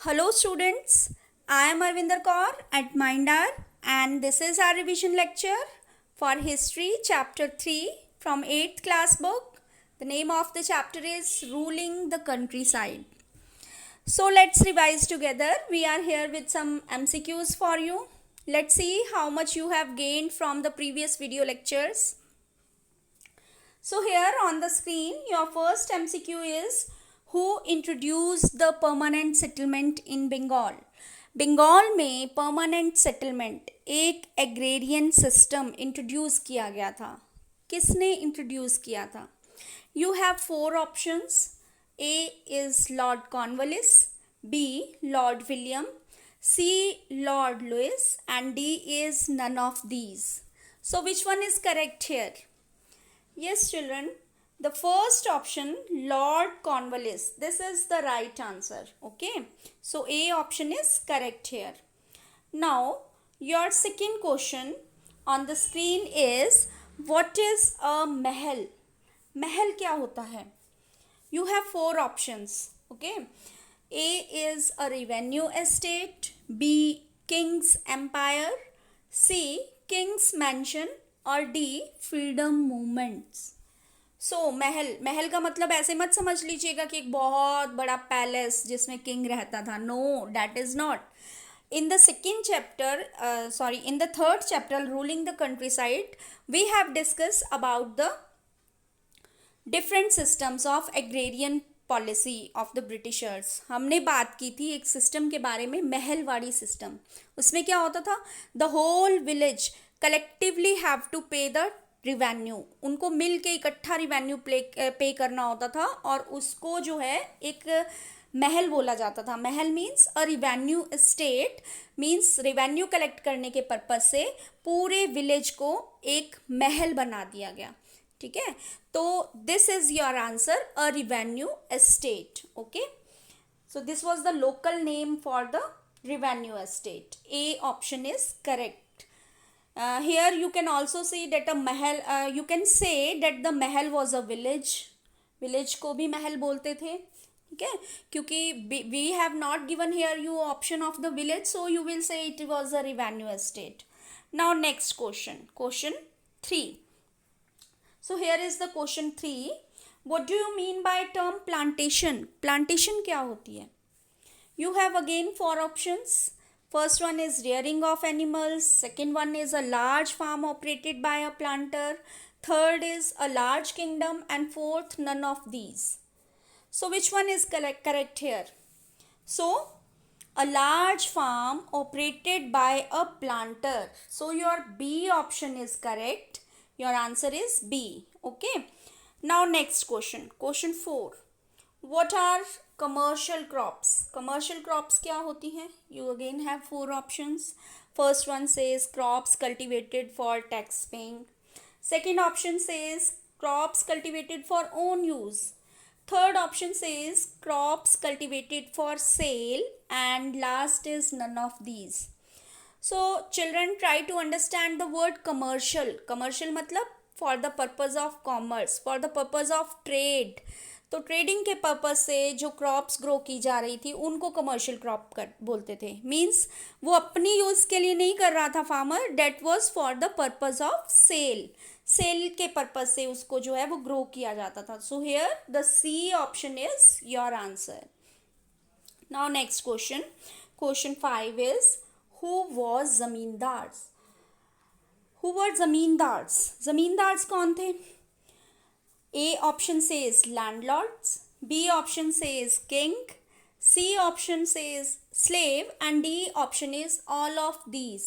Hello students, I am Arvinder Kaur at Mindar and this is our revision lecture for History chapter 3 from 8th class book. The name of the chapter is Ruling the Countryside. So let's revise together. We are here with some MCQs for you. Let's see how much you have gained from the previous video lectures. So here on the screen your first MCQ is who introduced the permanent settlement in Bengal. Bengal में permanent settlement एक agrarian system introduce किया गया था. किसने introduce किया था? You have four options. A is Lord Cornwallis, B Lord William, C Lord Louis and D is none of these. So which one is correct here? Yes, children. The first option, Lord Cornwallis. This is the right answer. Okay. So A option is correct here. Now, your second question on the screen is, what is a महल? महल क्या होता है? You have four options. Okay. A is a revenue estate. B, King's Empire. C, King's Mansion. और D freedom movements. सो महल का मतलब ऐसे मत समझ लीजिएगा कि एक बहुत बड़ा पैलेस जिसमें किंग रहता था. No, that is not. In the second chapter, in the third chapter ruling the countryside, we have discuss about the different systems of agrarian policy of the Britishers. हमने बात की थी एक system के बारे में, महलवाड़ी सिस्टम. उसमें क्या होता था? The whole village collectively have to pay the revenue. उनको मिल के इकट्ठा रिवेन्यू पे करना होता था और उसको जो है एक महल बोला जाता था. महल मीन्स अ revenue state, means revenue collect करने के पर्पज से पूरे विलेज को एक महल बना दिया गया. ठीक है, तो this is your answer, a revenue estate. Okay, so this was the local name for the revenue estate. A option is correct. Here you can also see that a mahal, you can say that the mahal was a village. Village को भी महल बोलते थे. ठीक है, क्योंकि we have not given here you option of the village, so you will say it was a revenue estate. Now next question 3. So here is the question 3. What do you mean by term plantation? Plantation क्या होती है? You have again four options. First one is rearing of animals. Second one is a large farm operated by a planter. Third is a large kingdom. And fourth, none of these. So which one is correct here? So a large farm operated by a planter. So your B option is correct. Your answer is B. Okay. Now next question. Question 4. What are commercial crops? Commercial crops क्या होती हैं? You again have four options. First one says crops cultivated for tax paying. Second option says crops cultivated for own use. Third option says crops cultivated for sale. And last is none of these. So children, try to understand the word commercial. Commercial मतलब for the purpose of commerce, for the purpose of trade. तो trading के purpose से जो crops grow की जा रही थी उनको कमर्शियल क्रॉप बोलते थे. मीन्स वो अपनी यूज़ के लिए नहीं कर रहा था farmer, that was for the purpose of sale. Sale के पर्पज से उसको जो है वो ग्रो किया जाता था. So here the C option is your answer. Now next question 5 is who was zamindars? Who were zamindars? Zamindars कौन थे? A option says landlords, B option says king, C option says slave and D option is all of these.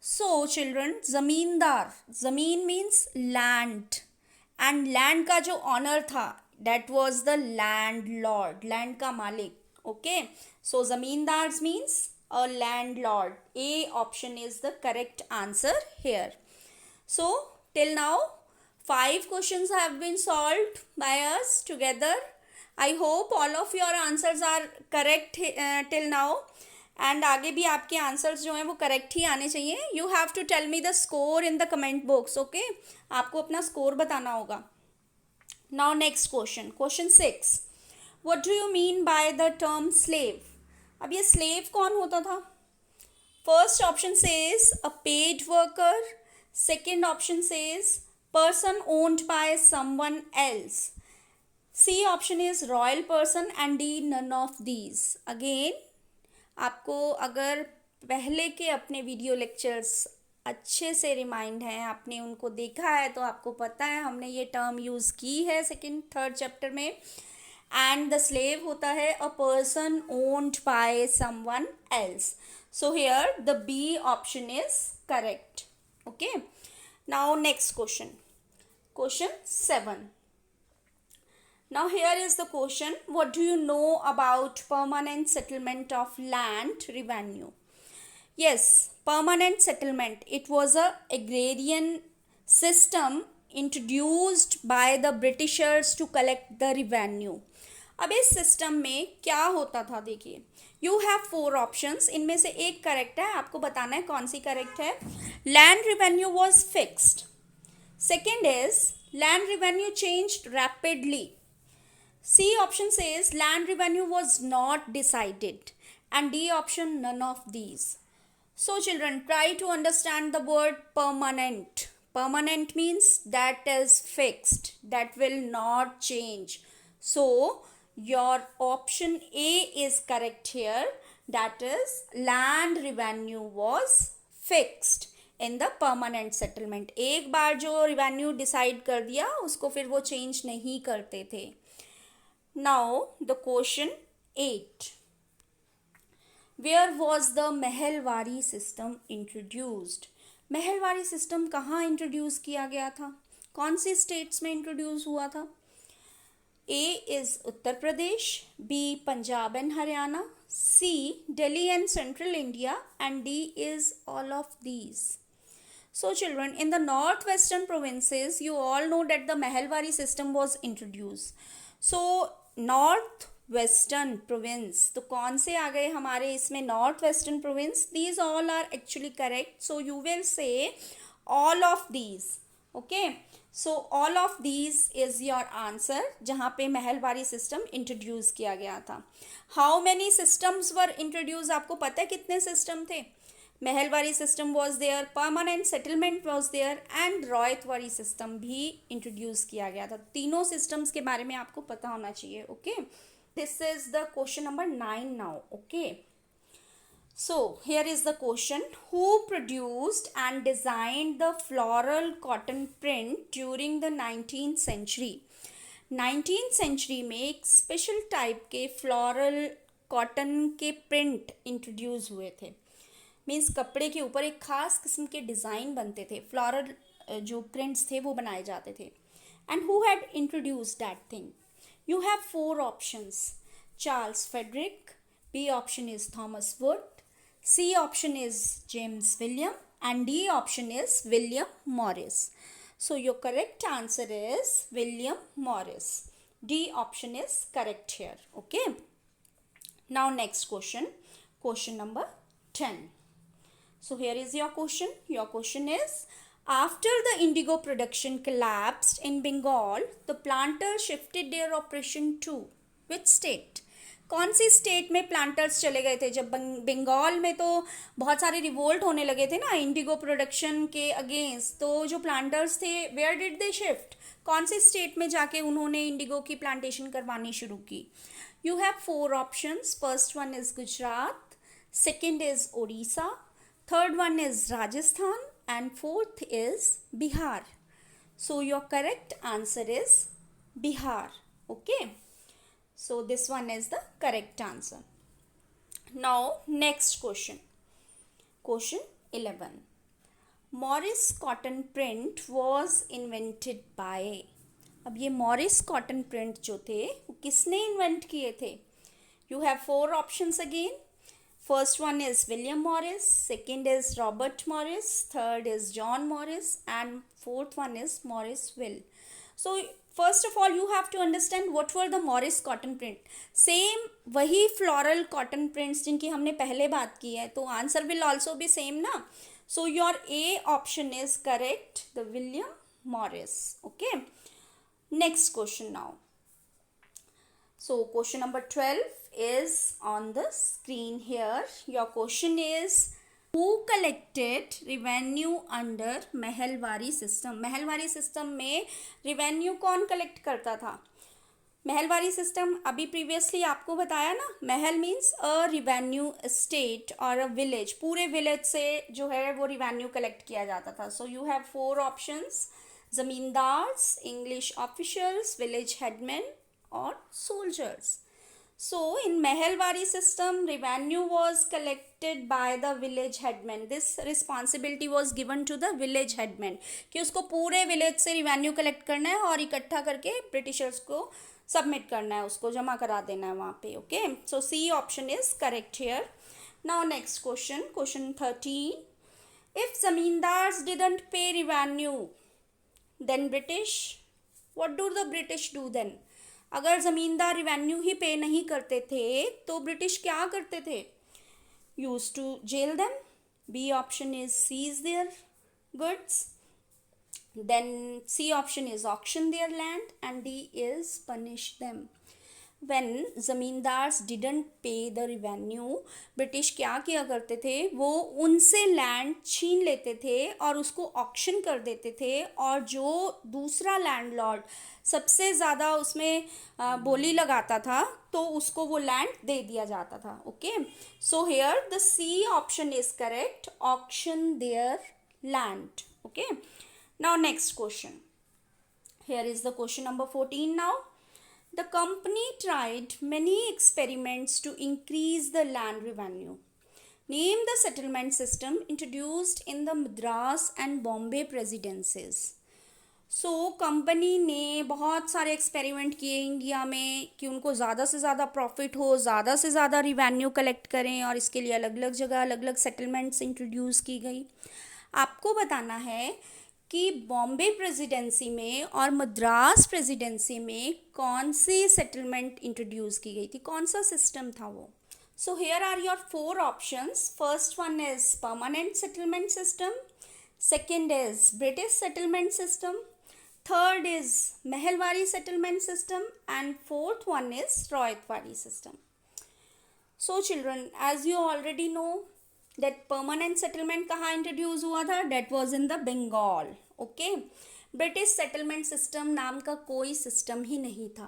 So children, zamindar, zameen means land and land का जो owner था that was the landlord, land का मालिक. Okay, so zamindars means a landlord. A option is the correct answer here. So till now 5 questions have been solved by us together. I hope all of your answers are correct till now. And आगे भी आपके answers जो हैं वो correct ही आने चाहिए. You have to tell me the score in the comment box. Okay? आपको अपना स्कोर बताना होगा. Now next question 6. What do you mean by the term slave? अब ये स्लेव कौन होता था? First option says a paid worker, second option says person owned by someone else, C option is royal person and D none of these. Again आपको अगर पहले के अपने वीडियो लेक्चर्स अच्छे से रिमाइंड हैं, आपने उनको देखा है तो आपको पता है हमने ये टर्म यूज़ की है सेकेंड थर्ड चैप्टर में. एंड द स्लेव होता है a person owned by someone else. So here the B option is correct. Okay, now next question, question 7. Now here is the question, what do you know about permanent settlement of land revenue? Yes, permanent settlement, it was a agrarian system introduced by the Britishers to collect the revenue. अब इस system में क्या होता था, देखिए you have 4 options, इनमें से एक करेक्ट है, आपको बताना है कौन सी करेक्ट है. Land revenue was fixed. Second is land revenue changed rapidly. C option says land revenue was not decided, and D option none of these. So children, try to understand the word permanent. Permanent means that is fixed, that will not change. So your option A is correct here, that is land revenue was fixed in the permanent settlement. एक बार जो revenue decide कर दिया उसको फिर वो change नहीं करते थे. Now the question 8, where was the Mahalwari system introduced? Mahalwari system कहाँ इंट्रोड्यूस किया गया था, कौन सी स्टेट्स में इंट्रोड्यूस हुआ था? A is Uttar Pradesh, B Punjab and Haryana, C Delhi and central India, and D is all of these. So children, in the northwestern provinces, you all know that the Mahalwari system was introduced. So northwestern province, तो कौन से आ गए हमारे इसमें northwestern province? These all are actually correct. So you will say all of these. Okay. So all of these is your answer. जहाँ पे Mahalwari system introduce किया गया था. How many systems were introduced? आपको पता है कितने system थे? Mahalwari system was there, permanent settlement was there, and Ryotwari system भी इंट्रोड्यूस किया गया था. तीनों सिस्टम्स के बारे में आपको पता होना चाहिए. Okay, this is the question number 9 now. Okay, so here is the question, who produced and designed the floral cotton print during the 19th century? 19th century में एक स्पेशल टाइप के फ्लोरल कॉटन के print introduce हुए थे. Means कपड़े के ऊपर एक खास किस्म के डिज़ाइन बनते थे, फ्लोरल जो प्रिंट्स थे वो बनाए जाते थे. And who had introduce that thing? You have 4 options, Charles Frederick, B option is Thomas Wood, C option is James William, and D option is William Morris. So your correct answer is William Morris. D option is correct here. Okay, now next question, question number 10. So here is your question. Your question is, after the indigo production collapsed in Bengal, the planters shifted their operation to which state? कौन सी state में planters चले गए थे? जब बंगाल में तो बहुत सारे रिवोल्ट होने लगे थे ना इंडिगो प्रोडक्शन के अगेंस्ट, तो जो प्लांटर्स थे वेयर डिड दे शिफ्ट? कौन सी स्टेट में जाके उन्होंने इंडिगो की प्लांटेशन करवानी शुरू की? You have 4 options. First one is Gujarat, second is Odisha, third one is Rajasthan, and fourth is Bihar. So your correct answer is Bihar. Okay, so this one is the correct answer. Now next question, question 11. Morris cotton print was invented by? अब ये Morris cotton print जो थे वो किसने invent किए थे? You have 4 options again. First one is William Morris, second is Robert Morris, third is John Morris, and fourth one is Morrisville. So first of all you have to understand what were the Morris cotton print. Same वही floral cotton prints जिनकी हमने पहले बात की है, तो answer will also be same ना. So your A option is correct, the William Morris. Okay, next question now. So question number 12. is on the screen here. Your question is, who collected revenue under Mahalwari system? Mahalwari system में revenue कौन collect करता था? Mahalwari system अभी previously आपको बताया ना, महल means अ revenue state और a village, पूरे विलेज से जो है वो रिवेन्यू कलेक्ट किया जाता था. So you have 4 options: zamindars, English officials, village headman और soldiers. So in Mehalwari system, revenue was collected by the village headman. This responsibility was given to the village headman कि उसको पूरे village से revenue collect करना है और इकट्ठा करके ब्रिटिशर्स को सबमिट करना है, उसको जमा करा देना है वहाँ पे. Okay, so C option is correct here. Now next question, question 13. If zamindars didn't pay revenue then British, what do the British do then? अगर ज़मींदार रिवेन्यू ही पे नहीं करते थे तो ब्रिटिश क्या करते थे? Use to jail them. B option is seize their goods. Then C option is auction their land, and D is punish them. When zamindars didn't pay the revenue, British क्या किया करते थे? वो उनसे लैंड छीन लेते थे और उसको ऑक्शन कर देते थे, और जो दूसरा लैंडलॉर्ड सबसे ज़्यादा उसमें बोली लगाता था तो उसको वो लैंड दे दिया जाता था. Okay, so here the C option is correct, auction there land. Okay. Now next question. Here is the question number 14 now. The company tried many experiments to increase the land revenue. Name the settlement system introduced in the Madras and Bombay presidencies. So company ने बहुत सारे experiment किए India में कि उनको ज़्यादा से ज़्यादा प्रॉफिट हो, ज़्यादा से ज़्यादा रिवेन्यू कलेक्ट करें, और इसके लिए अलग अलग जगह अलग अलग सेटलमेंट्स इंट्रोड्यूस की गई. आपको बताना है कि बॉम्बे प्रेसिडेंसी में और मद्रास प्रेसिडेंसी में कौन सी सेटलमेंट इंट्रोड्यूस की गई थी, कौन सा सिस्टम था वो. So here are your 4 options. First one is permanent settlement system, second is British settlement system, third is Mahalwari settlement system, and fourth one is Ryotwari system. So children, as you already know that permanent settlement कहाँ introduce हुआ था? That was in the Bengal. Okay, British settlement system नाम का कोई system ही नहीं था.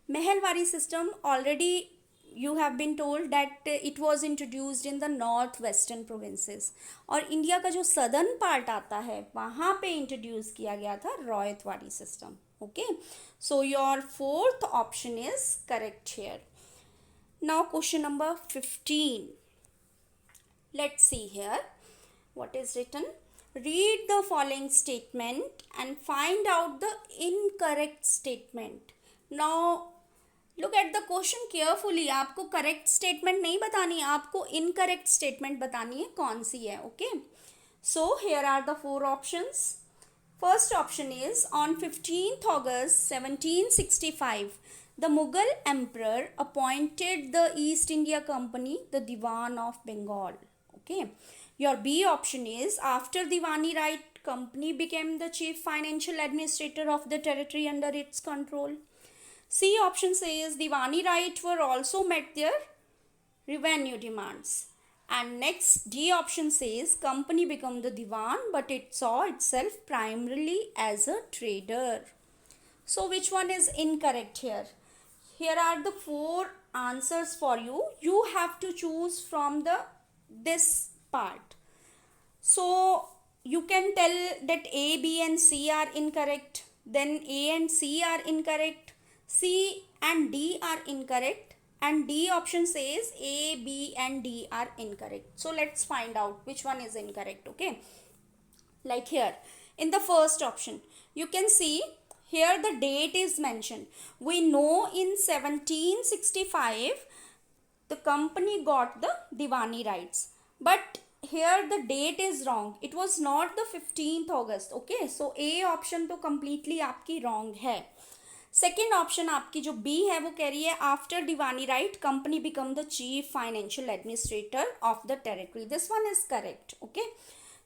Mahalwari system already you have been told that it was introduced in the north western provinces, और India का जो सदर्न पार्ट आता है वहाँ पे इंट्रोड्यूस किया गया था Ryotwari system. Okay, so your fourth option is correct here. Now question number 15. Let's see here what is written. Read the following statement and find out the incorrect statement. Now look at the question carefully. आपको correct statement नहीं बतानी है, आपको incorrect statement बतानी है कौन सी है. Okay, so here are the 4 options. First option is, on 15th August 1765 the Mughal emperor appointed the East India Company the Diwan of Bengal. Okay, your B option is, after Diwani right company became the chief financial administrator of the territory under its control. C option says Diwani right were also met their revenue demands. And next D option says company became the Diwan but it saw itself primarily as a trader. So which one is incorrect here? Here are the 4 answers for you. You have to choose from this part. So you can tell that A, B and C are incorrect, then A and C are incorrect, C and D are incorrect, and D option says A, B and D are incorrect. So let's find out which one is incorrect. Okay, like here in the first option you can see here the date is mentioned. We know in 1765 the company got the Diwani rights, but here the date is wrong. It was not the 15th August. Okay, so A option तो completely आपकी wrong है. Second option आपकी जो B है वो कह रही है after Diwani right company become the chief financial administrator of the territory. This one is correct. Okay,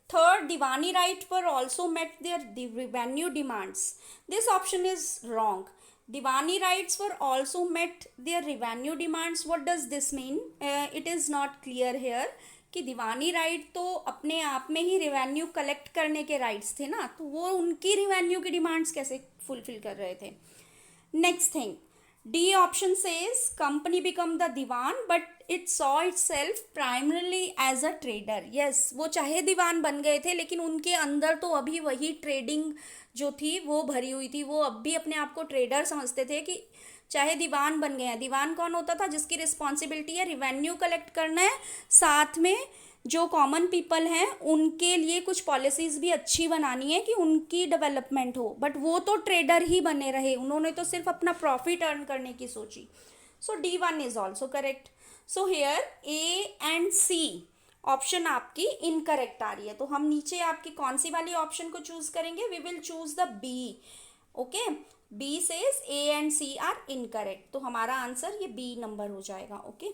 third, Diwani right were also met their revenue demands. This option is wrong. Diwani rights were also met their revenue demands. What does this mean? It is not clear here कि दीवानी right तो अपने आप में ही revenue collect करने के rights थे ना, तो वो उनकी रिवेन्यू की डिमांड्स कैसे फुलफिल कर रहे थे. Next thing, D option says company become the diwan but it saw itself primarily as a trader. Yes, वो चाहे दीवान बन गए थे लेकिन उनके अंदर तो अभी वही ट्रेडिंग जो थी वो भरी हुई थी. वो अब भी अपने आप को ट्रेडर समझते थे कि चाहे दीवान बन गए हैं. दीवान कौन होता था? जिसकी रिस्पॉन्सिबिलिटी है रिवेन्यू कलेक्ट करना है, साथ में जो कॉमन पीपल हैं उनके लिए कुछ पॉलिसीज भी अच्छी बनानी है कि उनकी डेवलपमेंट हो. बट वो तो ट्रेडर ही बने रहे, उन्होंने तो सिर्फ अपना प्रॉफिट अर्न करने की सोची. सो D1 is also correct. So here A and C option आपकी इनकरेक्ट आ रही है. तो हम नीचे आपकी कौन सी वाली ऑप्शन को चूज करेंगे? We will choose the B. Okay, B says A and C are incorrect. तो हमारा आंसर ये B नंबर हो जाएगा. ओके,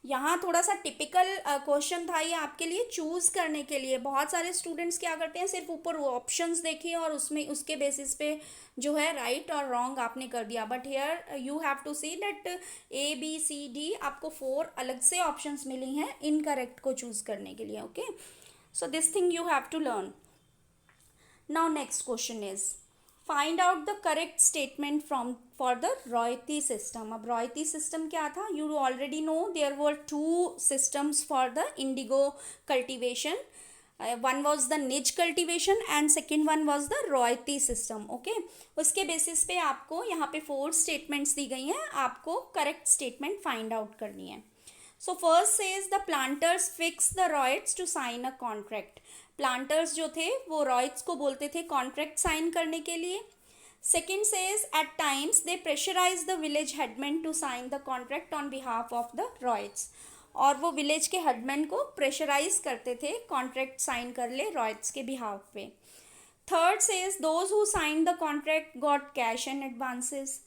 यहाँ थोड़ा सा टिपिकल क्वेश्चन था ये आपके लिए चूज करने के लिए. बहुत सारे स्टूडेंट्स क्या करते हैं, सिर्फ ऊपर ऑप्शंस देखिए और उसमें उसके बेसिस पे जो है राइट और रॉन्ग आपने कर दिया. But here you have to see that ABCD आपको 4 अलग से ऑप्शंस मिली हैं इनकरेक्ट को चूज करने के लिए. Okay, so this thing you have to learn. Now next question is find out the correct statement from for the royalty system. अब royalty system क्या था? You already know there were 2 systems for the indigo cultivation. One was the nij cultivation and second one was the royalty system. Okay, उसके basis पे आपको यहाँ पे 4 statements दी गई हैं, आपको करेक्ट स्टेटमेंट फाइंड आउट करनी है. So first says the planters fix the ryots to sign a contract. Planters जो थे वो रॉयट्स को बोलते थे कॉन्ट्रैक्ट साइन करने के लिए. Second says at times they pressurise the village headman to sign the contract on behalf of the ryots. और वो विलेज के हेडमैन को प्रेशराइज करते थे कॉन्ट्रैक्ट साइन कर ले रॉयट्स के बिहाफ पे. Third says those who sign the contract got cash and advances.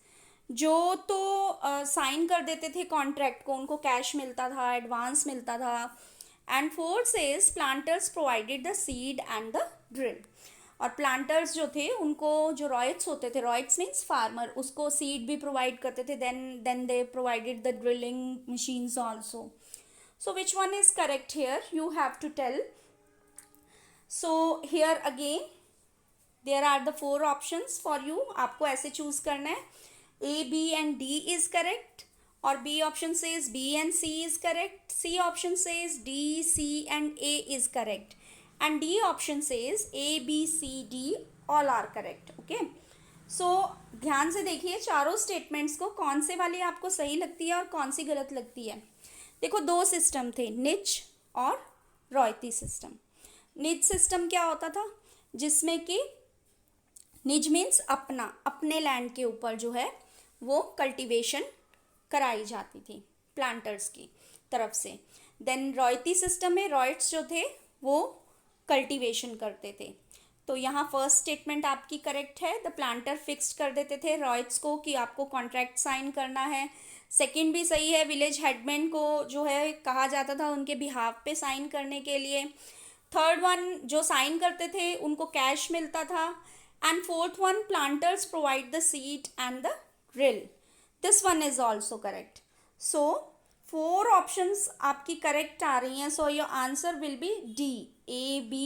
जो तो साइन कर देते थे कॉन्ट्रैक्ट को उनको कैश मिलता था, एडवांस मिलता था. And fourth says planters provided the seed and the drill. और प्लांटर्स जो थे उनको, जो रॉयट्स होते थे, रॉयट्स मीन्स फार्मर, उसको सीड भी प्रोवाइड करते थे. Then they provided the drilling machines also. So which one is correct here? You have to tell. So here again there are the 4 options for you. आपको ऐसे चूज करना है. A, B and D is correct, or B option says B and C is correct. C option says D, C and A is correct, and D option says A, B, C, D all are correct. Okay, so ध्यान से देखिए चारों statements को, कौन से वाली आपको सही लगती है और कौन सी गलत लगती है. देखो 2 सिस्टम थे, निज और रॉयल्टी सिस्टम. निज सिस्टम क्या होता था? जिसमें कि निज मीन्स अपना, अपने लैंड के ऊपर जो है वो कल्टीवेशन कराई जाती थी प्लांटर्स की तरफ से. देन रॉयल्टी सिस्टम में रॉयट्स जो थे वो कल्टीवेशन करते थे. तो यहाँ फर्स्ट स्टेटमेंट आपकी करेक्ट है. द प्लांटर फिक्स्ड कर देते थे रॉयट्स को कि आपको कॉन्ट्रैक्ट साइन करना है. सेकेंड भी सही है, विलेज हेडमैन को जो है कहा जाता था उनके बिहाफ पे साइन करने के लिए. थर्ड वन, जो साइन करते थे उनको कैश मिलता था. And fourth one, planters provide the seed and the drill. This one is also correct. So 4 options आपकी करेक्ट आ रही हैं. So your answer will be D. A, B,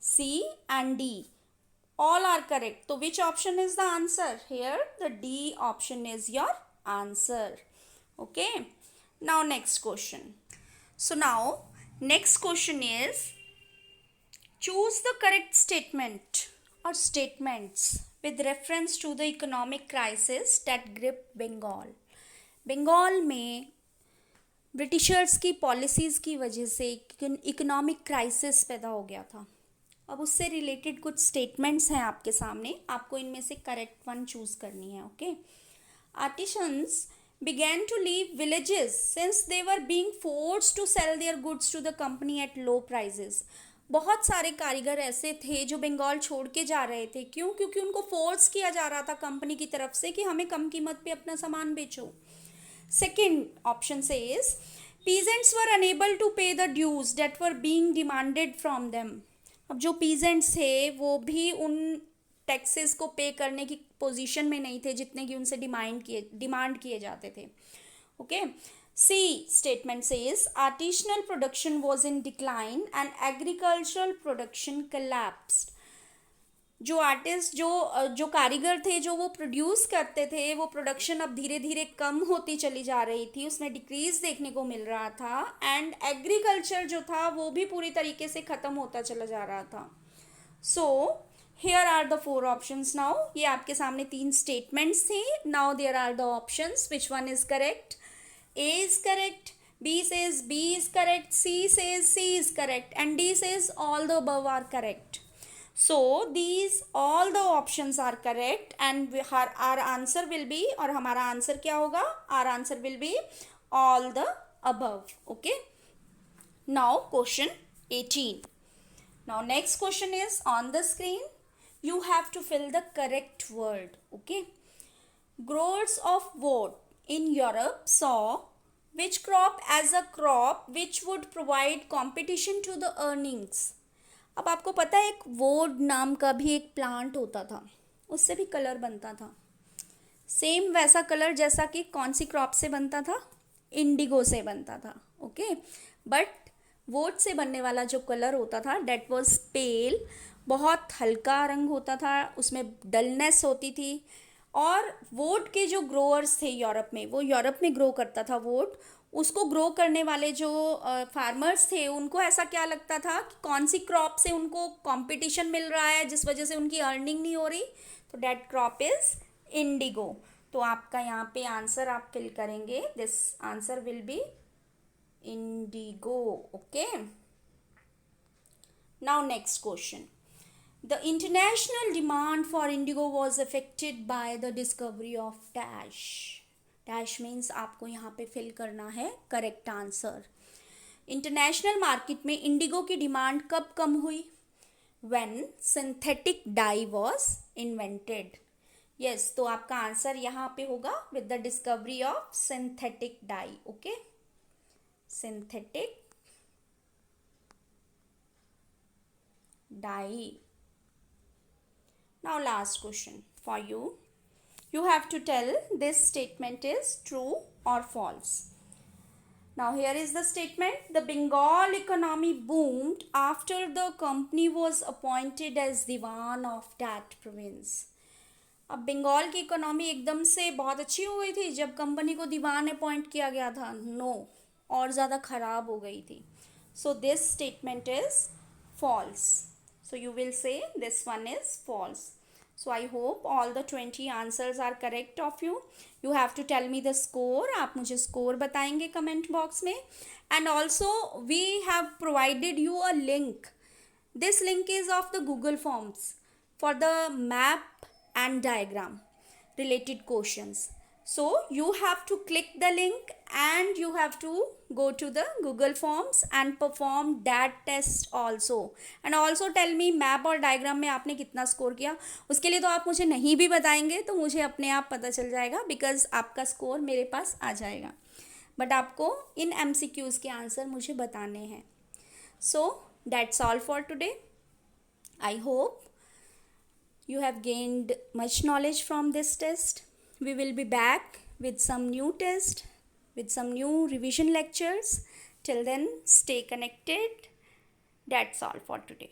C and D all are correct. So which option is the answer? Here the D option is your answer. Okay, now next question. So now next question is choose the correct statement or statements with reference to the economic crisis that gripped Bengal. Bengal में Britishers की policies की वजह से economic crisis पैदा हो गया था. अब उससे रिलेटेड कुछ स्टेटमेंट्स हैं आपके सामने, आपको इनमें से करेक्ट वन चूज़ करनी है. Okay, artisans began to leave villages since they were being forced to sell their goods to the company at low prices. बहुत सारे कारीगर ऐसे थे जो बंगाल छोड़ के जा रहे थे. क्यों? क्योंकि उनको फोर्स किया जा रहा था कंपनी की तरफ से कि हमें कम कीमत पे अपना सामान बेचो. Second option says peasants were unable to pay the dues that were being demanded from them. अब जो पीजेंट्स थे वो भी उन टैक्सेस को पे करने की पोजीशन में नहीं थे जितने की उनसे डिमांड किए जाते थे. Okay. C statement says artisanal production was in decline and agricultural production collapsed. जो आर्टिस्ट जो कारीगर थे जो वो प्रोड्यूस करते थे वो प्रोडक्शन अब धीरे धीरे कम होती चली जा रही थी, उसमें डिक्रीज देखने को मिल रहा था. एंड एग्रीकल्चर जो था वो भी पूरी तरीके से ख़त्म होता चला जा रहा था. So here are the 4 options. Now ये आपके सामने 3 स्टेटमेंट्स थे. Now there are the options. Which one is correct? A is correct, B says B is correct, C says C is correct, and D says all the above are correct. So these all the options are correct and our answer will be, और हमारा answer क्या होगा? Our answer will be all the above. Okay. Now question 18. Now next question is on the screen. You have to fill the correct word. Okay. Growers of wheat in Europe saw which crop as a crop which would provide competition to the earnings. अब आपको पता है एक वोड नाम का भी एक प्लांट होता था, उससे भी कलर बनता था. सेम वैसा कलर जैसा कि कौन सी क्रॉप से बनता था? इंडिगो से बनता था. ओके. बट वोड से बनने वाला जो कलर होता था डेट वॉज पेल, बहुत हल्का रंग होता था, उसमें डलनेस होती थी. और वोट के जो ग्रोअर्स थे यूरोप में, वो यूरोप में ग्रो करता था वोट. उसको ग्रो करने वाले जो फार्मर्स थे उनको ऐसा क्या लगता था कि कौन सी क्रॉप से उनको कंपटीशन मिल रहा है जिस वजह से उनकी अर्निंग नहीं हो रही, तो डेट क्रॉप इज इंडिगो. तो आपका यहाँ पे आंसर आप फिल करेंगे. This answer will be Indigo. Okay. Now next question. The international demand for indigo was affected by the discovery of dash. Dash means आपको यहाँ पे फिल करना है करेक्ट आंसर. इंटरनेशनल मार्केट में इंडिगो की demand कब कम हुई? When synthetic dye was invented. Yes, तो आपका आंसर यहाँ पे होगा with the discovery of synthetic dye. Okay, synthetic dye. Now last question for you. You have to tell this statement is true or false. Now here is the statement. The Bengal economy boomed after the company was appointed as Diwan of that province. अब बंगाल की economy एकदम से बहुत अच्छी हो गई थी जब कंपनी को दीवान अपॉइंट किया गया था? नो, और ज़्यादा ख़राब हो गई थी. So this statement is false. So you will say this one is false. So I hope all the 20 answers are correct of you. You have to tell me the score. आप मुझे score बताएंगे comment box में. And also we have provided you a link. This link is of the Google Forms for the map and diagram related questions. So you have to click the link and you have to go to the Google Forms and perform that test also. And also tell me map और diagram में आपने कितना score किया. उसके लिए तो आप मुझे नहीं भी बताएंगे तो मुझे अपने आप पता चल जाएगा बिकॉज आपका स्कोर मेरे पास आ जाएगा. बट आपको इन MCQs के आंसर मुझे बताने हैं. So that's all for today. I hope you have gained much knowledge from this test. We will be back with some new test, with some new revision lectures. Till then, stay connected. That's all for today.